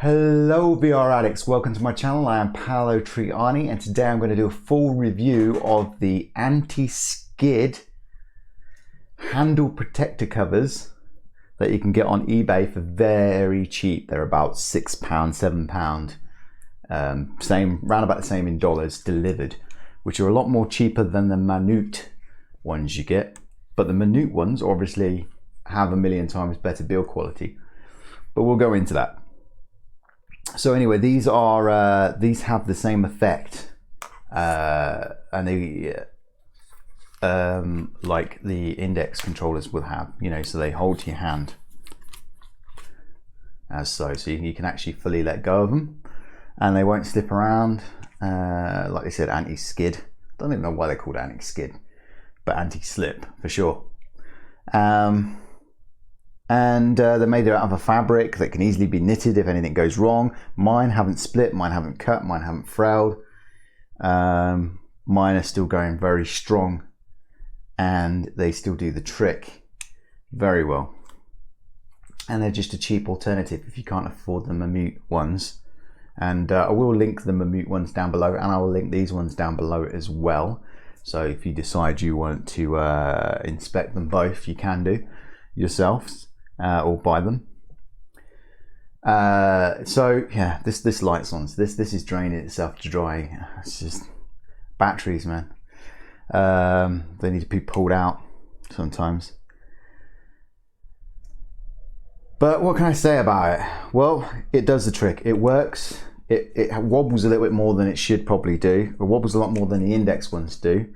Hello VR addicts, welcome to my channel. I am Paolo Trianni and today I'm going to do a full review of the anti-skid handle protector covers that you can get on eBay for very cheap. They're about £6, £7, same, round about the same in dollars delivered, which are a lot more cheaper than the minute ones you get. But the minute ones obviously have a million times better build quality, but we'll go into that. So anyway, these have the same effect, and they like the index controllers will have, you know, so they hold to your hand as so you can actually fully let go of them, and they won't slip around. Like I said, anti-skid. Don't even know why they're called anti-skid, but anti-slip for sure. And they're made out of a fabric that can easily be knitted if anything goes wrong. Mine haven't split, mine haven't cut, mine haven't frailed. Mine are still going very strong and they still do the trick very well. And they're just a cheap alternative if you can't afford the Mammoet ones. And I will link the Mammoet ones down below, and I will link these ones down below as well. So if you decide you want to inspect them both, you can do yourselves. Or buy them. So yeah, this light's on. So this is draining itself to dry. It's just batteries, man. They need to be pulled out sometimes. But what can I say about it? Well, it does the trick. It works. It wobbles a little bit more than it should probably do. It wobbles a lot more than the index ones do.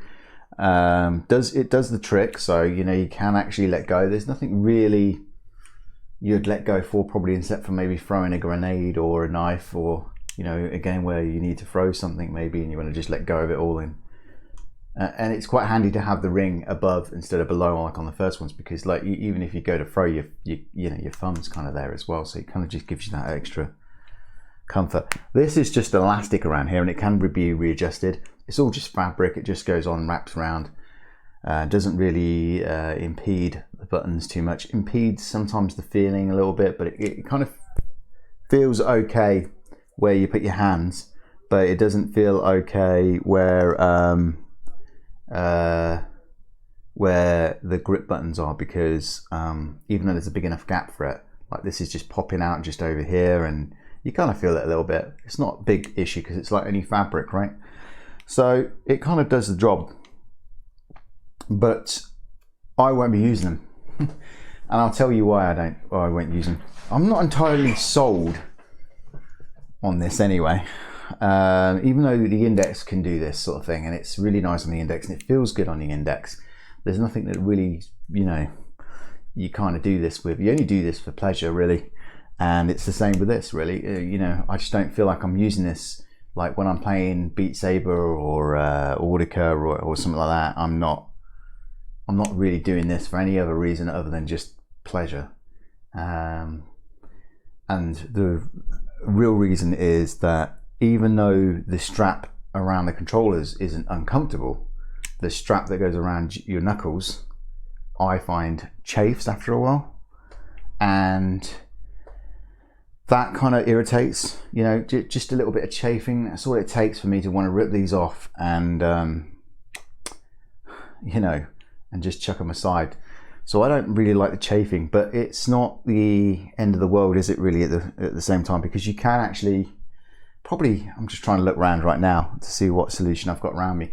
It does the trick. So you know you can actually let go. There's nothing really you'd let go for, probably, except for maybe throwing a grenade or a knife, or you know, a game where you need to throw something maybe and you want to just let go of it all in. And it's quite handy to have the ring above instead of below, like on the first ones, because like even if you go to throw, you know, your thumb's kind of there as well, so it kind of just gives you that extra comfort. This is just elastic around here and it can be readjusted. It's all just fabric. It just goes on, wraps around. Doesn't really impede the buttons too much. Impedes sometimes the feeling a little bit, but it kind of feels okay where you put your hands, but it doesn't feel okay where the grip buttons are, because even though there's a big enough gap for it, like this is just popping out just over here, and you kind of feel it a little bit. It's not a big issue because it's like only fabric, right? So it kind of does the job. But I won't be using them, and I'll tell you why I won't use them. I'm not entirely sold on this anyway, even though the index can do this sort of thing, and it's really nice on the index and it feels good on the index. There's nothing that really, you know, you kind of do this with. You only do this for pleasure, really, and it's the same with this, really. You know, I just don't feel like I'm using this like when I'm playing Beat Saber or Audica or something like that. I'm not really doing this for any other reason other than just pleasure. And the real reason is that even though the strap around the controllers isn't uncomfortable, the strap that goes around your knuckles, I find chafes after a while. And that kind of irritates, you know, just a little bit of chafing. That's all it takes for me to want to rip these off and, you know, and just chuck them aside. So I don't really like the chafing, but it's not the end of the world, is it really, at the same time? Because you can actually probably, I'm just trying to look around right now to see what solution I've got around me.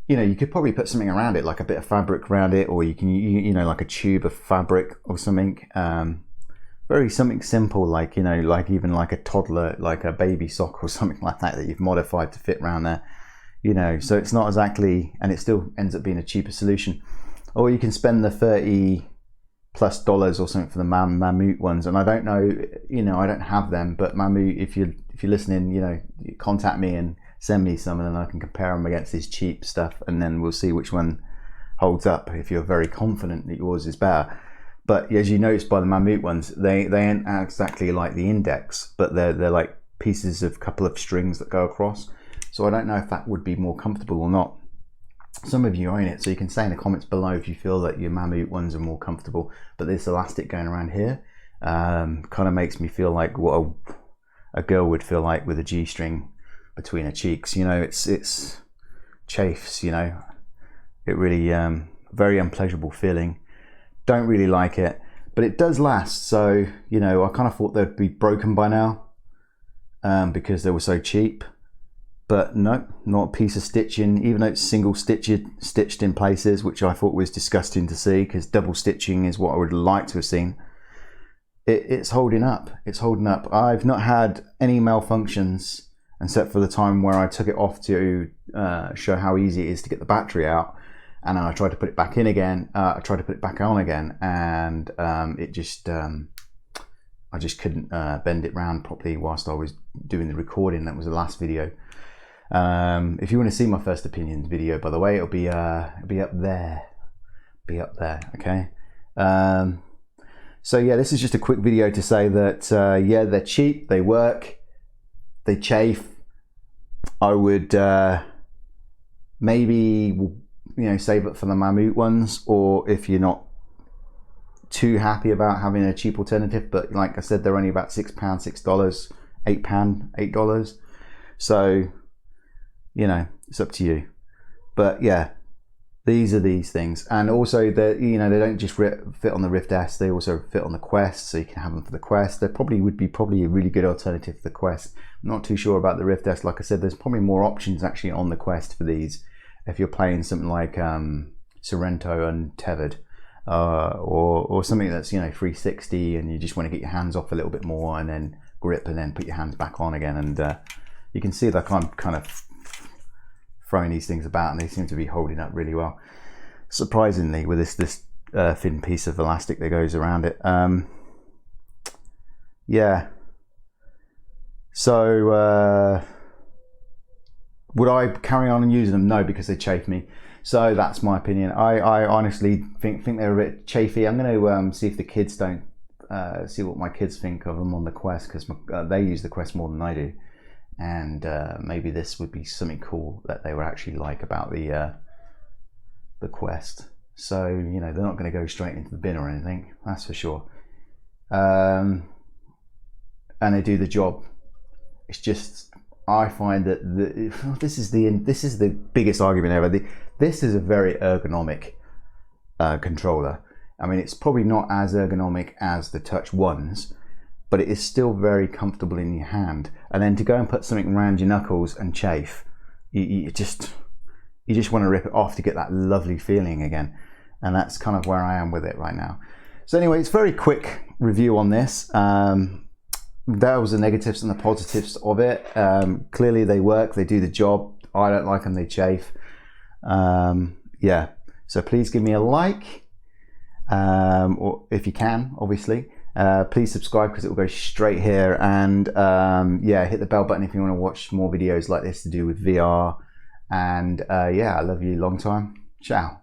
You know, you could probably put something around it, like a bit of fabric around it, or you can, you know, like a tube of fabric or something. Something simple, like, you know, like even like a toddler, like a baby sock or something like that you've modified to fit around there. You know, so it's not exactly, and it still ends up being a cheaper solution. Or you can spend the $30+ or something for the Mammoet ones, and I don't know, you know, I don't have them, but Mammoet, if you're listening, you know, contact me and send me some, and then I can compare them against this cheap stuff, and then we'll see which one holds up if you're very confident that yours is better. But as you notice by the Mammoet ones, they ain't exactly like the index, but they're like pieces of a couple of strings that go across. So I don't know if that would be more comfortable or not. Some of you own it, so you can say in the comments below if you feel that your Mammoet ones are more comfortable. But this elastic going around here, Kind of makes me feel like what a girl would feel like with a G-string between her cheeks. You know, it's chafes, you know. It really, very unpleasurable feeling. Don't really like it, but it does last. So, you know, I kind of thought they'd be broken by now because they were so cheap. But no, not a piece of stitching, even though it's single stitched in places, which I thought was disgusting to see, because double stitching is what I would like to have seen. It's holding up. It's holding up. I've not had any malfunctions except for the time where I took it off to show how easy it is to get the battery out, and then I tried to put it back in again. I tried to put it back on again, and it just I just couldn't bend it round properly whilst I was doing the recording. That was the last video. If you want to see my first opinions video, by the way, it'll be up there. Okay. So yeah, this is just a quick video to say that yeah, they're cheap, they work, they chafe. I would maybe, you know, save it for the Mammut ones, or if you're not too happy about having a cheap alternative. But like I said, they're only about £6, $6, $8. So, you know, it's up to you. But yeah, these are these things. And also, they, you know, they don't just fit on the Rift S, they also fit on the Quest, so you can have them for the Quest. They probably would be a really good alternative for the Quest. I'm not too sure about the Rift S. Like I said, there's probably more options actually on the Quest for these if you're playing something like Sorrento and Tethered, or something that's, you know, 360 and you just want to get your hands off a little bit more and then grip and then put your hands back on again. And you can see that I'm kind of throwing these things about, and they seem to be holding up really well, surprisingly, with this thin piece of elastic that goes around it. Yeah. So would I carry on and using them? No, because they chafe me. So that's my opinion. I honestly think they're a bit chafy. I'm going to see if the kids don't see what my kids think of them on the Quest, because they use the Quest more than I do. And maybe this would be something cool that they would actually like about the Quest. So, you know, they're not going to go straight into the bin or anything, that's for sure. And they do the job. It's just, I find that this is the biggest argument ever. This is a very ergonomic controller. I mean, it's probably not as ergonomic as the Touch ones, but it is still very comfortable in your hand. And then to go and put something around your knuckles and chafe, you just want to rip it off to get that lovely feeling again. And that's kind of where I am with it right now. So anyway, it's a very quick review on this. That was the negatives and the positives of it. Clearly they work, they do the job. I don't like them, they chafe. Yeah, so please give me a like, or if you can, obviously. Please subscribe, because it will go straight here, and yeah, hit the bell button if you want to watch more videos like this to do with VR. And yeah, I love you long time. Ciao.